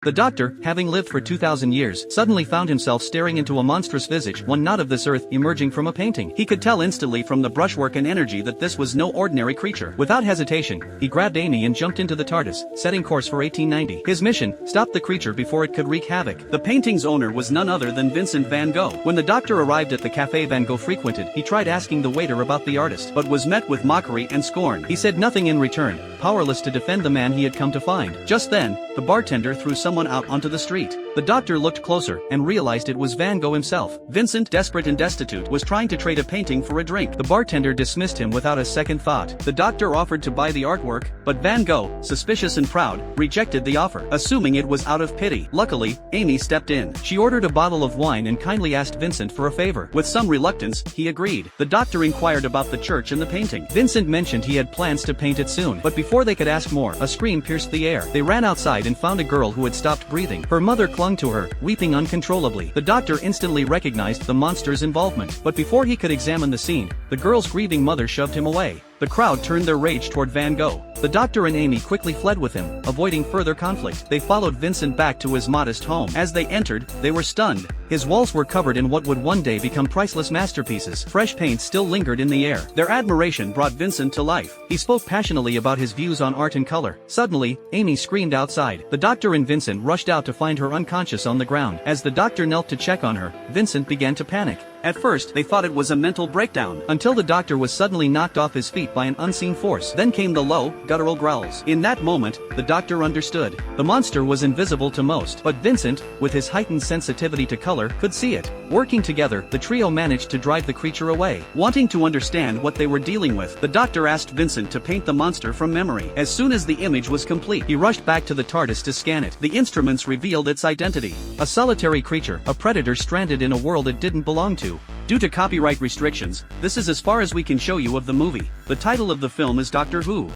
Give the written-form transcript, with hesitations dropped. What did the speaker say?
The doctor, having lived for 2,000 years, suddenly found himself staring into a monstrous visage, one not of this earth, emerging from a painting. He could tell instantly from the brushwork and energy that this was no ordinary creature. Without hesitation, he grabbed Amy and jumped into the TARDIS, setting course for 1890. His mission: stop the creature before it could wreak havoc. The painting's owner was none other than Vincent van Gogh. When the doctor arrived at the cafe Van Gogh frequented, he tried asking the waiter about the artist, but was met with mockery and scorn. He said nothing in return, powerless to defend the man he had come to find. Just then, the bartender threw someone out onto the street. The doctor looked closer and realized it was Van Gogh himself. Vincent, desperate and destitute, was trying to trade a painting for a drink. The bartender dismissed him without a second thought. The doctor offered to buy the artwork, but Van Gogh, suspicious and proud, rejected the offer, assuming it was out of pity. Luckily, Amy stepped in. She ordered a bottle of wine and kindly asked Vincent for a favor. With some reluctance, he agreed. The doctor inquired about the church and the painting. Vincent mentioned he had plans to paint it soon, but before they could ask more, a scream pierced the air. They ran outside and found a girl who had stopped breathing. Her mother clung to her, weeping uncontrollably. The doctor instantly recognized the monster's involvement, but before he could examine the scene, the girl's grieving mother shoved him away. The crowd turned their rage toward Van Gogh. The doctor and Amy quickly fled with him, avoiding further conflict. They followed Vincent back to his modest home. As they entered, they were stunned. His walls were covered in what would one day become priceless masterpieces. Fresh paint still lingered in the air. Their admiration brought Vincent to life. He spoke passionately about his views on art and color. Suddenly, Amy screamed outside. The doctor and Vincent rushed out to find her unconscious on the ground. As the doctor knelt to check on her, Vincent began to panic. At first, they thought it was a mental breakdown, until the doctor was suddenly knocked off his feet by an unseen force. Then came the low, guttural growls. In that moment, the doctor understood. The monster was invisible to most, but Vincent, with his heightened sensitivity to color, could see it. Working together, the trio managed to drive the creature away. Wanting to understand what they were dealing with, the doctor asked Vincent to paint the monster from memory. As soon as the image was complete, he rushed back to the TARDIS to scan it. The instruments revealed its identity. A solitary creature, a predator stranded in a world it didn't belong to. Due to copyright restrictions, this is as far as we can show you of the movie. The title of the film is Doctor Who.